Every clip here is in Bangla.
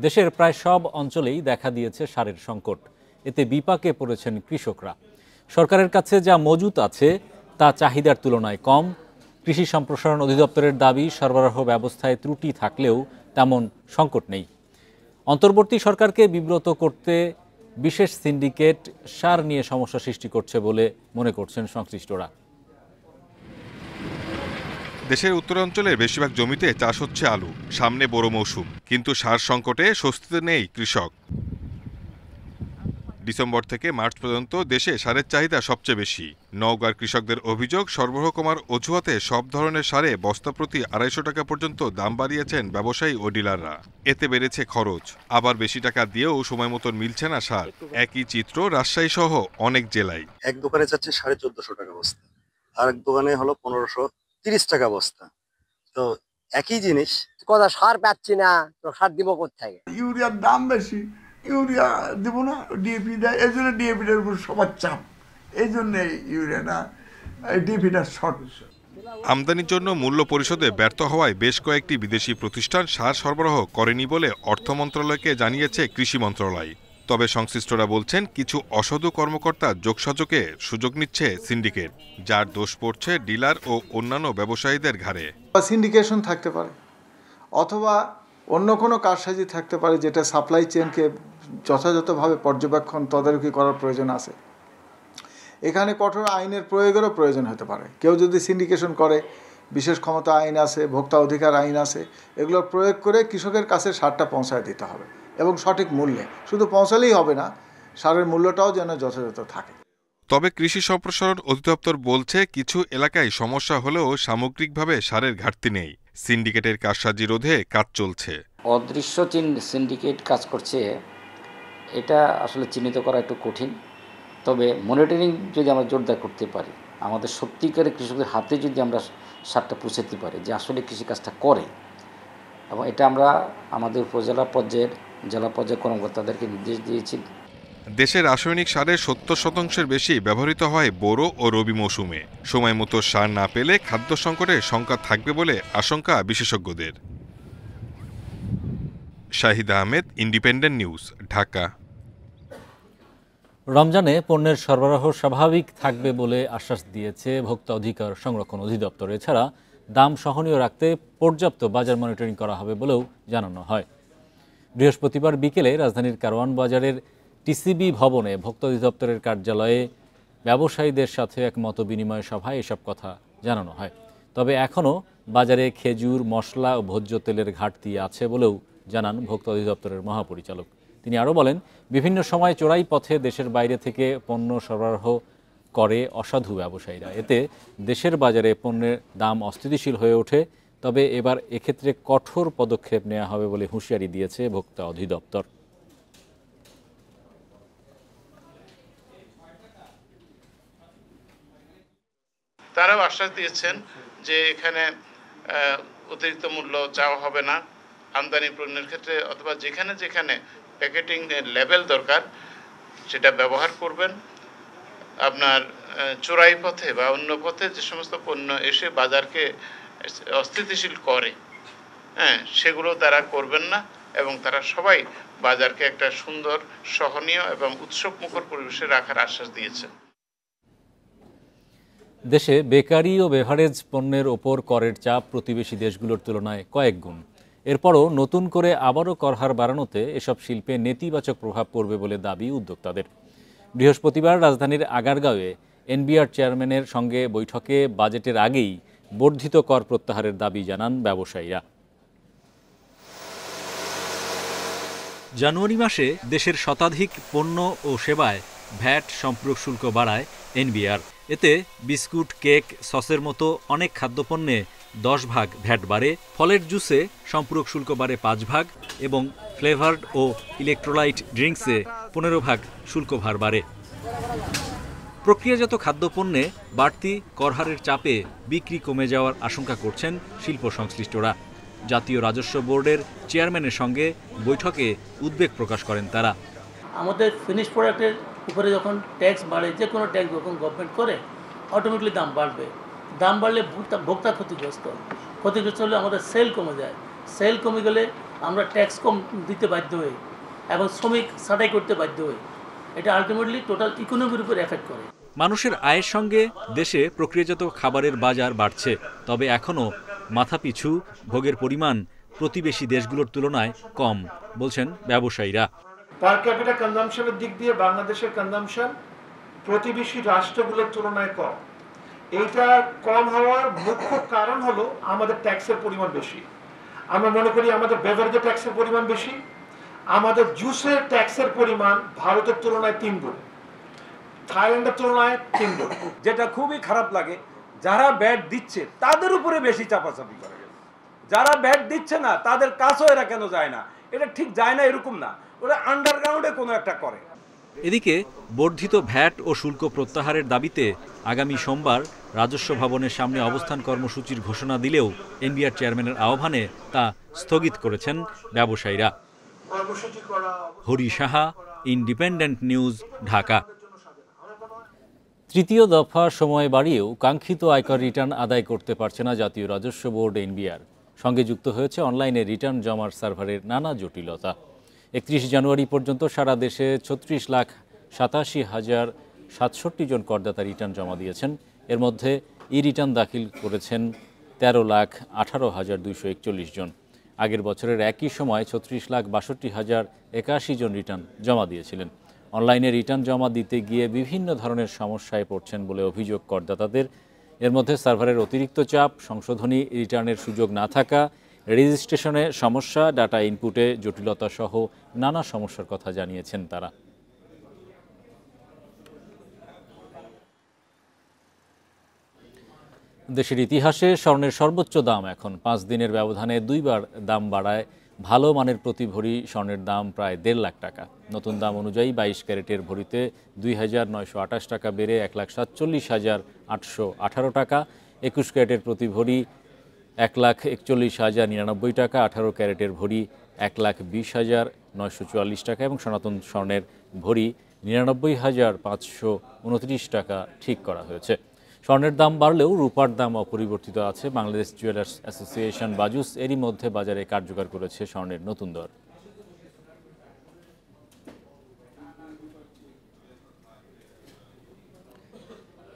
দেশের প্রায় সব অঞ্চলেই দেখা দিয়েছে সারের সংকট। এতে বিপাকে পড়েছেন কৃষকরা। সরকারের কাছে যা মজুত আছে তা চাহিদার তুলনায় কম। কৃষি সম্প্রসারণ অধিদপ্তরের দাবি, সরবরাহ ব্যবস্থায় ত্রুটি থাকলেও তেমন সংকট নেই। অন্তর্বর্তী সরকারকে বিব্রত করতে বিশেষ সিন্ডিকেট সার নিয়ে সমস্যা সৃষ্টি করছে বলে মনে করছেন সংশ্লিষ্টরা। দেশের উত্তরাঞ্চলের বেশিরভাগ জমিতে চাষ হচ্ছে আলু, সামনে বড় মৌসুম, কিন্তু সার সংকটে স্বস্তিতে নেই কৃষক। ডিসেম্বর থেকে মার্চ পর্যন্ত দেশে সারের চাহিদা সবচেয়ে বেশি। নওগাঁর কৃষকদের অভিযোগ, সরবরাহ কমার অজুহাতে সব ধরনের সারে বস্তা প্রতি ২৫০ টাকা পর্যন্ত দাম বাড়িয়েছেন ব্যবসায়ী ও ডিলাররা। এতে বেড়েছে খরচ, আবার বেশি টাকা দিয়েও সময় মতন মিলছে না সার। একই চিত্র রাজশাহী সহ অনেক জেলায়। এক দোকানে যাচ্ছে ১৪৫০ টাকা বস্তা, আর এক দোকানে হলো ১৫৩০ টাকা বস্তা। তো একই জিনিস, কথা সার পাচ্ছি না, তো সার দিব কোথায়? ইউরিয়ার দাম বেশি, ইউরিয়া দেবো না, ডিএপি দেয়, এই জন্য ডিএপিটার উপর সবার চাপ, এই জন্য ইউরিয়া না, ডিএপিটা শর্ট। আমদানির জন্য মূল্য পরিশোধে ব্যর্থ হওয়ায় বেশ কয়েকটি বিদেশি প্রতিষ্ঠান সার সরবরাহ করেনি বলে অর্থ মন্ত্রণালয়কে জানিয়েছে কৃষি মন্ত্রণালয়। তবে সংশ্লিষ্টরা বলছেন, কিছু অসাধু কর্মকর্তা যোগসাজকে সুযোগ নিচ্ছে সিন্ডিকেট, যার দোষ পড়ছে ডিলার ও অন্যান্য ব্যবসায়ীদের ঘাড়ে। সিন্ডিকেশন থাকতে পারে, অথবা অন্য কোনো কারসাজি থাকতে পারে, যেটা সাপ্লাই চেনকে যথাযথভাবে পর্যবেক্ষণ তদারকি করার প্রয়োজন আছে। এখানে কঠোর আইনের প্রয়োগেরও প্রয়োজন হতে পারে। কেউ যদি সিন্ডিকেশন করে, বিশেষ ক্ষমতা আইন আছে, ভোক্তা অধিকার আইন আছে, এগুলো প্রয়োগ করে কৃষকের কাছে সারটা পৌঁছায় দিতে হবে এবং সঠিক মূল্যে। শুধু পৌঁছালেই হবে না, সারের মূল্যটাও যেন যথাযথ থাকে। তবে কৃষি সম্প্রসারণ অধিদপ্তর বলছে, কিছু এলাকায় সমস্যা হলেও সামগ্রিকভাবে সারের ঘাটতি নেই। সিন্ডিকেটের কারসাজি রোধে কাজ চলছে। অদৃশ্য সিন্ডিকেট কাজ করছে, এটা আসলে চিহ্নিত করা একটু কঠিন। তবে মনিটরিং যদি আমরা জোরদার করতে পারি, আমাদের সত্যিকারের কৃষকদের হাতে যদি আমরা সারটা পৌঁছাতে পারি যে আসলে কৃষিকাজটা করে, এবং এটা আমরা আমাদের উপজেলা পর্যায়ের, জেলা পর্যায়ের কর্মকর্তাদেরকে নির্দেশ দিয়েছি। দেশের রাসায়নিক সারের ৭০% বেশি ব্যবহৃত হয় বোরো ও রবি মৌসুমে। সময় মতো সার না পেলে খাদ্য সংকটের শঙ্কা থাকবে বলে আশঙ্কা বিশেষজ্ঞদের। Shahid Ahmed, independent news, Dhaka. রমজানে পণ্যের সরবরাহ স্বাভাবিক থাকবে বলে আশ্বাস দিয়েছে ভোক্তা অধিকার সংরক্ষণ অধিদপ্তর। এছাড়া দাম সহনীয় রাখতে পর্যাপ্ত বাজার মনিটরিং করা হবে বলেও জানানো হয়। বৃহস্পতিবার বিকেলে রাজধানীর কারওয়ান বাজারের টিসিবি ভবনে ভোক্তা অধিদপ্তরের কার্যালয়ে ব্যবসায়ীদের সাথে এক মত বিনিময় সভায় এসব কথা জানানো হয়। তবে এখনও বাজারে খেজুর, মশলা ও ভোজ্য তেলের ঘাটতি আছে বলেও জানান ভোক্তা অধিদপ্তরের মহাপরিচালক। তিনি আরও বলেন, বিভিন্ন সময় চোরাই পথে দেশের বাইরে থেকে পণ্য সরবরাহ করে অসাধু ব্যবসায়ীরা। এতে দেশের বাজারে পণ্যের দাম অস্থিতিশীল হয়ে ওঠে। তবে এবার এক্ষেত্রে কঠোর পদক্ষেপ নেওয়া হবে বলে হুঁশিয়ারি দিয়েছে ভোক্তা অধিদপ্তর। তারাও আশ্বাস দিয়েছেন যে এখানে অতিরিক্ত মূল্য চাওয়া হবে না আমদানি পণ্যের ক্ষেত্রে, অথবা যেখানে যেখানে প্যাকেটিং লেভেল দরকার সেটা ব্যবহার করবেন। আপনার চোরাই পথে বা অন্য পথে যে সমস্ত পণ্য এসে বাজারকে অস্থিতিশীল করে, সেগুলো তারা করবেন না, এবং তারা সবাই বাজারকে একটা সুন্দর, সহনীয় এবং উৎসবমুখর পরিবেশে রাখার আশ্বাস দিয়েছেন। দেশে বেকারি ও বেভারেজ পণ্যের ওপর করের চাপ প্রতিবেশী দেশগুলোর তুলনায় কয়েক গুণ। এরপরও নতুন করে আবারও কর হার বাড়ানোতে এসব শিল্পে নেতিবাচক প্রভাব পড়বে বলে দাবি উদ্যোক্তাদের। বৃহস্পতিবার রাজধানীর আগারগাঁওয়ে এনবিআর চেয়ারম্যানের সঙ্গে বৈঠকে বাজেটের আগেই বর্ধিত কর প্রত্যাহারের দাবি জানান ব্যবসায়ীরা। জানুয়ারি মাসে দেশের শতাধিক পণ্য ও সেবায় ভ্যাট সম্পূরক শুল্ক বাড়ায় এনবিআর। এতে বিস্কুট, কেক, সসের মতো অনেক খাদ্যপণ্যে 10 ভাগ ভ্যাট বাড়ে, ফলের জুসে সম্পূরক শুল্ক বাড়ে 5 ভাগ এবং ফ্লেভার্ড ও ইলেকট্রোলাইট ড্রিঙ্কসে 15 ভাগ শুল্ক ভার বাড়ে। প্রক্রিয়াজাত খাদ্যপণ্যে বাড়তি করহারের চাপে বিক্রি কমে যাওয়ার আশঙ্কা করছেন শিল্প সংশ্লিষ্টরা। জাতীয় রাজস্ব বোর্ডের চেয়ারম্যানের সঙ্গে বৈঠকে উদ্বেগ প্রকাশ করেন তারা। আমাদের ফিনিশ প্রোডাক্টের উপরে যখন ট্যাক্স বাড়ে, যে কোনো ট্যাক্স যখন গভর্নমেন্ট করে, অটোমেটিকলি দাম বাড়বে। দাম বাড়লে ভোক্তা ক্ষতিগ্রস্ত হলে আমাদের সেল কমে যায়। সেল কমে গেলে আমরা ট্যাক্স কম দিতে বাধ্য হই এবং শ্রমিক ছাঁটাই করতে বাধ্য হই, এটা আলটিমেটলি টোটাল ইকোনমির উপর এফেক্ট করে। মানুষের আয়ের সঙ্গে দেশে প্রক্রিয়াজাত খাবারের বাজার বাড়ছে, তবে এখনও মাথাপিছু ভোগের পরিমাণ প্রতিবেশী দেশগুলোর তুলনায় কম বলছেন ব্যবসায়ীরা। পার ক্যাপিটা কনজাম্পশনের দিক দিয়ে বাংলাদেশের কনজাম্পশন প্রতিবেশী রাষ্ট্রগুলোর তুলনায় কম। এইটা কম হওয়ার মুখ্য কারণ হলো আমাদের ট্যাক্সের পরিমাণ বেশি। আমরা মনে করি আমাদের বেভারেজের ট্যাক্সের পরিমাণ বেশি, আমাদের জুসের ট্যাক্সের পরিমাণ ভারতের তুলনায় 3 গুণ, থাইল্যান্ডের তুলনায় 3 গুণ। যেটা খুবই খারাপ লাগে, যারা ব্যাট দিচ্ছে তাদের উপরে বেশি চাপাচাপি করে, যারা ব্যাট দিচ্ছে না তাদের কাছেও এরা কেন যায় না, এটা ঠিক যায় না এরকম না, ওরা আন্ডারগ্রাউন্ডে কোনো একটা করে। এদিকে বর্ধিত ভ্যাট ও শুল্ক প্রত্যাহারের দাবিতে আগামী সোমবার রাজস্ব ভবনের সামনে অবস্থান কর্মসূচির ঘোষণা দিলেও এনবিআর চেয়ারম্যানের আহ্বানে তা স্থগিত করেছেন ব্যবসায়ীরা। Hari Saha, independent news, Dhaka. তৃতীয় দফা সময় বাড়িয়েও কাঙ্ক্ষিত আয়কর রিটার্ন আদায় করতে পারছে না জাতীয় রাজস্ব বোর্ড এনবিআর। সঙ্গে যুক্ত হয়েছে অনলাইনে রিটার্ন জমার সার্ভারের নানা জটিলতা। 31 জানুয়ারি পর্যন্ত সারা দেশে 36,87,067 জন করদাতা রিটার্ন জমা দিয়েছেন। এর মধ্যে ই রিটার্ন দাখিল করেছেন 13,18,241 জন। আগের বছরের একই সময় 36,62,081 জন রিটার্ন জমা দিয়েছিলেন। অনলাইনে রিটার্ন জমা দিতে গিয়ে বিভিন্ন ধরনের সমস্যায় পড়ছেন বলে অভিযোগ করদাতাদের। এর মধ্যে সার্ভারের অতিরিক্ত চাপ, সংশোধনী রিটার্নের সুযোগ না থাকা, রেজিস্ট্রেশনে সমস্যা, ডাটা ইনপুটে জটিলতা সহ নানা সমস্যার কথা জানিয়েছেন তারা। দেশের ইতিহাসে স্বর্ণের সর্বোচ্চ দাম এখন। 5 দিনের ব্যবধানে 2 বার দাম বাড়ায় ভালো মানের প্রতি ভরি স্বর্ণের দাম প্রায় 1.5 লাখ টাকা। নতুন দাম অনুযায়ী 22 ক্যারেটের ভরিতে 2,928 টাকা বেড়ে 1,47,818 টাকা, 21 ক্যারেটের প্রতি ভরি 1,41,099 টাকা, 18 ক্যারেটের ভরি 1,20,944 টাকা এবং সনাতন স্বর্ণের ভরি 99,529 টাকা ঠিক করা হয়েছে। স্বর্ণের দাম বাড়লেও রূপার দাম অপরিবর্তিত আছে। বাংলাদেশ জুয়েলার্স অ্যাসোসিয়েশন বাজুস এরই মধ্যে বাজারে কার্যকর করেছে স্বর্ণের নতুন দর।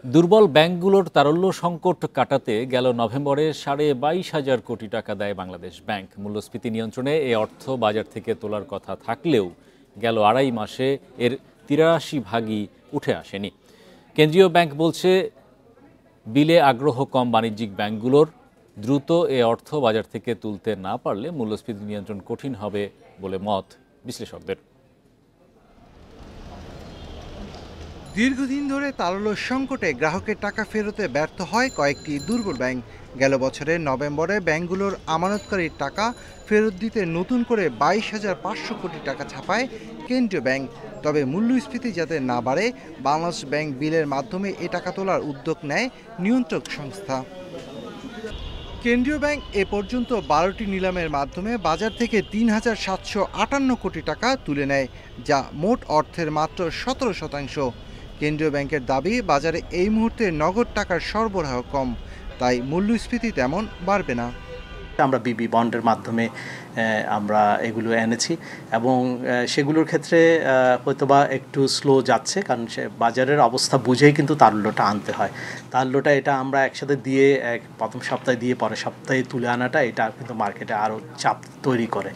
দুর্বল ব্যাংকগুলোর তারল্য সংকট কাটাতে গেল নভেম্বরে 22,500 কোটি টাকা দেয় বাংলাদেশ ব্যাংক। মূল্যস্ফীতি নিয়ন্ত্রণে এই অর্থ বাজার থেকে তোলার কথা থাকলেও গেল 2.5 মাসে এর 83 ভাগই উঠে আসেনি। কেন্দ্রীয় ব্যাংক বলছে বিলে আগ্রহ কম বাণিজ্যিক ব্যাংকগুলোর। দ্রুত এ অর্থ বাজার থেকে তুলতে না পারলে মূল্যস্ফীতি নিয়ন্ত্রণ কঠিন হবে বলে মত বিশ্লেষকদের। দীর্ঘদিন ধরে তারল্য সংকটে গ্রাহকের টাকা ফেরতে ব্যর্থ হয় কয়েকটি দুর্বল ব্যাংক। গেল বছরের নভেম্বরে ব্যাংকগুলোর আমানতকারীর টাকা ফেরত দিতে নতুন করে 22,500 কোটি টাকা ছাপায় কেন্দ্রীয় ব্যাংক। তবে মূল্যস্ফীতি যাতে না বাড়ে বাংলাদেশ ব্যাংক বিলের মাধ্যমে এ টাকা তোলার উদ্যোগ নেয় নিয়ন্ত্রক সংস্থা। কেন্দ্রীয় ব্যাংক এ পর্যন্ত 12টি নিলামের মাধ্যমে বাজার থেকে 3,758 কোটি টাকা তুলে নেয়, যা মোট অর্থের মাত্র 17%। কেন্দ্রীয় ব্যাংকের দাবি, বাজারে এই মুহূর্তে নগদ টাকার সরবরাহ কম, তাই মূল্যস্ফীতি তেমন বাড়বে না। আমরা বিবি বন্ডের মাধ্যমে আমরা এগুলো এনেছি এবং সেগুলোর ক্ষেত্রে হয়তোবা একটু স্লো যাচ্ছে, কারণ সে বাজারের অবস্থা বুঝেই কিন্তু তারল্যটা আনতে হয়। তারল্যটা এটা আমরা একসাথে দিয়ে প্রথম সপ্তাহে দিয়ে পরের সপ্তাহে তুলে আনাটা এটা কিন্তু মার্কেটে আরও চাপ তৈরি করে।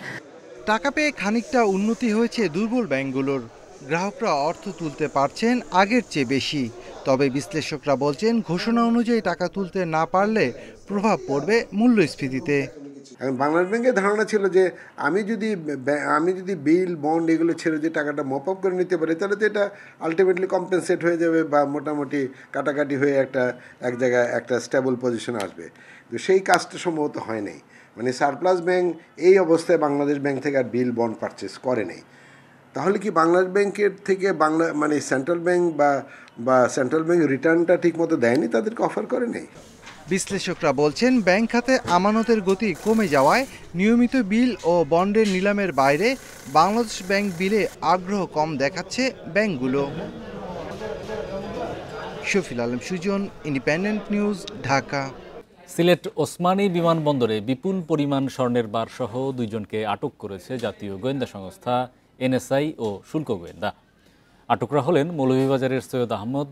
টাকা পেয়ে খানিকটা উন্নতি হয়েছে দুর্বল ব্যাংকগুলোর। গ্রাহকরা অর্থ তুলতে পারছেন আগের চেয়ে বেশি। তবে বিশ্লেষকরা বলছেন, ঘোষণা অনুযায়ী টাকা তুলতে না পারলে প্রভাব পড়বে মূল্যস্ফীতিতে। বাংলাদেশ ব্যাংকের ধারণা ছিল যে আমি যদি বিল বন্ড এগুলো ছেড়ে যে টাকাটা মপ আপ করে নিতে পারি, তাহলে তো এটা আলটিমেটলি কম্পেনসেট হয়ে যাবে বা মোটামুটি কাটাকাটি হয়ে এক জায়গায় একটা স্টেবল পজিশন আসবে। তো সেই কাজটা সম্ভবত হয় নাই। মানে সারপ্লাস ব্যাংক এই অবস্থায় বাংলাদেশ ব্যাংক থেকে আর বিল বন্ড পারচেস করে নেই। তাহলে কি বাংলাদেশ ব্যাংকের থেকে সেন্ট্রাল ব্যাংক বা সেন্ট্রাল ব্যাংক রিটার্নটা ঠিকমতো দেয়নি, তাদেরকে অফার করে নেই। বিশ্লেষকরা বলছেন, ব্যাংক খাতে আমানতের গতি কমে যাওয়ায় নিয়মিত বিল ও বন্ডের নিলামের বাইরে বাংলাদেশ ব্যাংক বিলে আগ্রহ কম দেখাচ্ছে ব্যাংকগুলো। Shafil Alam Sujan, independent news, Dhaka. সিলেট ওসমানী বিমানবন্দরে বিপুল পরিমাণ স্বর্ণের বার সহ 2 জনকে আটক করেছে জাতীয় গোয়েন্দা সংস্থা এনএসআই ও শুল্ক গোয়েন্দা। আটকরা হলেন মৌলভীবাজারের সৈয়দ আহমদ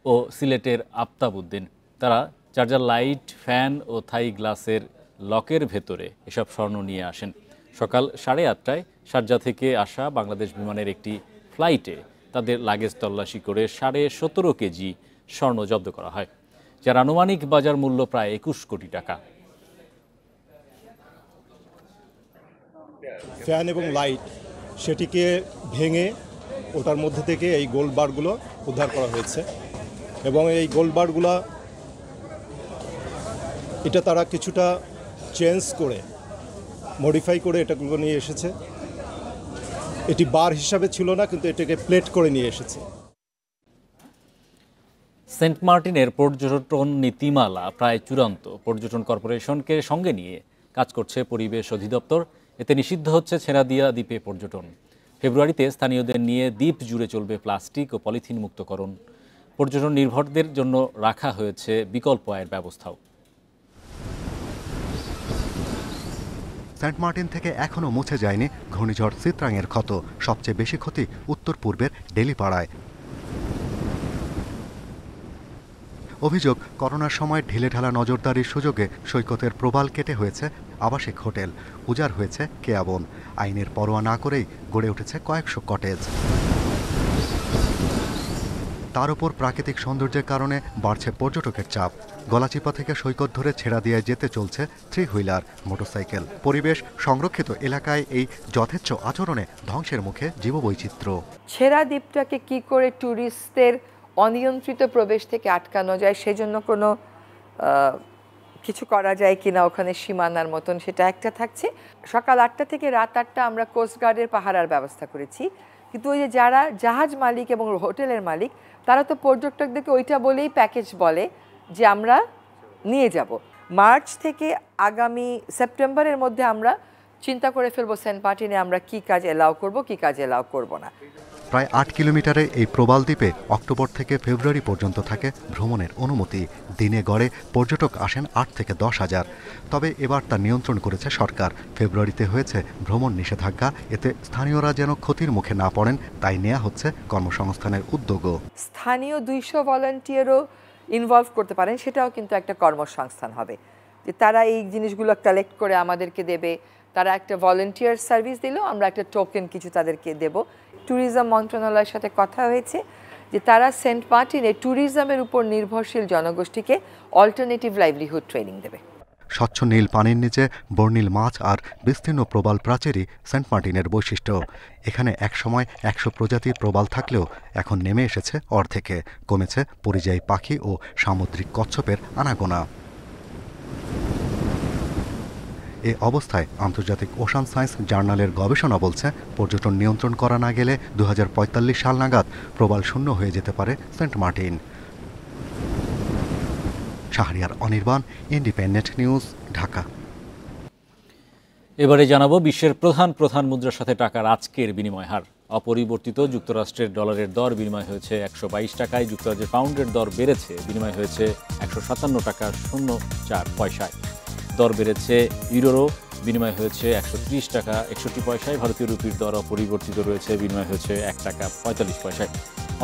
ও সিলেটের আফতাব উদ্দিন। তারা চার্জার লাইট, ফ্যান ও থাই গ্লাসের লকের ভেতরে এসব স্বর্ণ নিয়ে আসেন। সকাল 8:30টায় শারজা থেকে আসা বাংলাদেশ বিমানের একটি ফ্লাইটে তাদের লাগেজ তল্লাশি করে 17.5 কেজি স্বর্ণ জব্দ করা হয়, যার আনুমানিক বাজার মূল্য প্রায় 21 কোটি টাকা। ফ্যান এবং লাইট সেটিকে ভেঙে ওটার মধ্যে থেকে এই গোল্ড বারগুলো উদ্ধার করা হয়েছে এবং এই গোল্ড বারগুলো এটা তারা কিছুটা চেঞ্জ করে মডিফাই করে এটাগুলো নিয়ে এসেছে। এটি বার হিসাবে ছিল না, কিন্তু এটাকে প্লেট করে নিয়ে এসেছে। সেন্ট মার্টিনের পর্যটন নীতিমালা প্রায় চূড়ান্ত। পর্যটন কর্পোরেশনকে সঙ্গে নিয়ে কাজ করছে পরিবেশ অধিদপ্তর। এতে নিষিদ্ধ হচ্ছে ছেড়াদিয়া দ্বীপে পর্যটন। ফেব্রুয়ারিতে স্থানীয়দের নিয়ে দ্বীপ জুড়ে চলবে প্লাস্টিক ও পলিথিন মুক্তকরণ। পর্যটন নির্ভরদের জন্য রাখা হয়েছে বিকল্প আয়ের ব্যবস্থাও। সেন্ট মার্টিন থেকে এখনও মুছে যায়নি ঘূর্ণিঝড় চিত্রাংয়ের ক্ষত। সবচেয়ে বেশি ক্ষতি উত্তর পূর্বের ডেলিপাড়ায়। অভিযোগ, করোনার সময় ঢিলেঢালা নজরদারির সুযোগে সৈকতের প্রবাল কেটে হয়েছে আবাসিক হোটেল, উজাড় হয়েছে কেয়াবন। আইনের পরোয়া না করেই গড়ে উঠেছে কয়েকশো কটেজ। তার উপর প্রাকৃতিক সৌন্দর্যের কারণে বাড়ছে পর্যটকের চাপ। গলাচিপা থেকে সৈকত ধরে ছেড়াদিয়ায় যেতে চলছে 3 হুইলার, মোটরসাইকেল। পরিবেশ সংরক্ষিত এলাকায় এই যথেচ্ছ আচরণে ধ্বংসের মুখে জীববৈচিত্র্য। ছেড়া দ্বীপটাকে কি করে ট্যুরিস্টদের অনিয়ন্ত্রিত প্রবেশ থেকে আটকানো যায়, সেজন্য কোনো কিছু করা যায় কিনা ওখানে সীমানার মতন, সেটা একটা থাকছে। সকাল 8টা থেকে রাত 8টা আমরা কোস্টগার্ডের পাহারার ব্যবস্থা করেছি, কিন্তু ওই যে যারা জাহাজ মালিক এবং হোটেলের মালিক তারা তো পর্যটকদেরকে ওইটা বলেই প্যাকেজ বলে যে আমরা নিয়ে যাব। মার্চ থেকে আগামী সেপ্টেম্বরের মধ্যে আমরা চিন্তা করে ফেলবো সেন্ট মার্টিনে আমরা কি কাজ এলাও করব, কি কাজ এলাও করব না। প্রায় 8 কিলোমিটারে এই প্রবাল দ্বীপে অক্টোবর থেকে ফেব্রুয়ারি পর্যন্ত থাকে ভ্রমণের অনুমতি। দিনে গড়ে পর্যটক আসেন 8 থেকে 10,000। তবে এবার তা নিয়ন্ত্রণ করেছে সরকার। ফেব্রুয়ারিতে হয়েছে ভ্রমণ নিষেধাজ্ঞা। এতে স্থানীয়রা যেন ক্ষতির মুখে না পড়েন তাই নেওয়া হচ্ছে কর্মসংস্থানের উদ্যোগও। স্থানীয় 200 ভলান্টিয়ারও ইনভলভ করতে পারেন, সেটাও কিন্তু একটা কর্মসংস্থান হবে, যে তারা এই জিনিসগুলো কালেক্ট করে আমাদেরকে দেবে। তারা একটা ভলান্টিয়ার সার্ভিস দিলেও আমরা একটা টোকেন কিছু তাদেরকে দেব। ট্যুরিজম মন্ত্রণালয়ের সাথে কথা হয়েছে যে তারা সেন্ট মার্টিনে ট্যুরিজমের উপর নির্ভরশীল জনগোষ্ঠীকে অল্টারনেটিভ লাইভলিহুড ট্রেনিং দেবে। স্বচ্ছ নীল পানির নিচে বর্ণিল মাছ আর বিস্তীর্ণ প্রবাল প্রাচীরই সেন্ট মার্টিনের বৈশিষ্ট্য। এখানে একসময় 100 প্রজাতির প্রবাল থাকলেও এখন নেমে এসেছে অর্ধেকে। কমেছে পরিযায়ী পাখি ও সামুদ্রিক কচ্ছপের আনাগোনা। এ অবস্থায় আন্তর্জাতিক ওশান সায়েন্স জার্নালের গবেষণা বলছে পর্যটন নিয়ন্ত্রণ করা না গেলে 2045 সাল নাগাদ প্রবাল শূন্য হয়ে যেতে পারে Saint Martin. Shahriar Anirban, Independent news, Dhaka. এবারে জানাবো বিশ্বের প্রধান মুদ্রার সাথে টাকার আজকের বিনিময় হার। অপরিবর্তিত যুক্তরাষ্ট্রের ডলারের দর বিনিময় হয়েছে 122 টাকায়। যুক্তরাজ্যের পাউন্ডের দর বেড়েছে, বিনিময় হয়েছে 157 টাকা 04 পয়সায়। দর বেড়েছে ইউরোরও, বিনিময় হয়েছে 130 টাকা 61 পয়সায়। ভারতীয় রুপির দর অপরিবর্তিত রয়েছে, বিনিময় হয়েছে 1 টাকা 45 পয়সায়।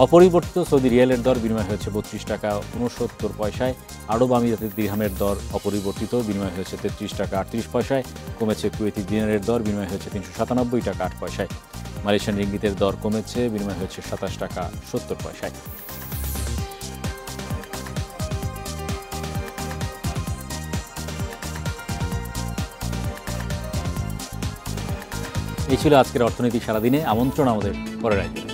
অপরিবর্তিত সৌদি রিয়ালের দর বিনিময় হয়েছে 32 টাকা 69 পয়সায়। আরব আমিরাতের দিরহামের দর অপরিবর্তিত, বিনিময় হয়েছে 33 টাকা 38 পয়সায়। কমেছে কুয়েতি দিনারের দর, বিনিময় হয়েছে 397 টাকা 8 পয়সায়। মালয়েশিয়ান রিঙ্গিতের দর কমেছে, বিনিময় হয়েছে 27 টাকা 70 পয়সায়। এই ছিল আজকের অর্থনীতি সারাদিনে। আমন্ত্রণ আমাদের পরের আয়োজনে।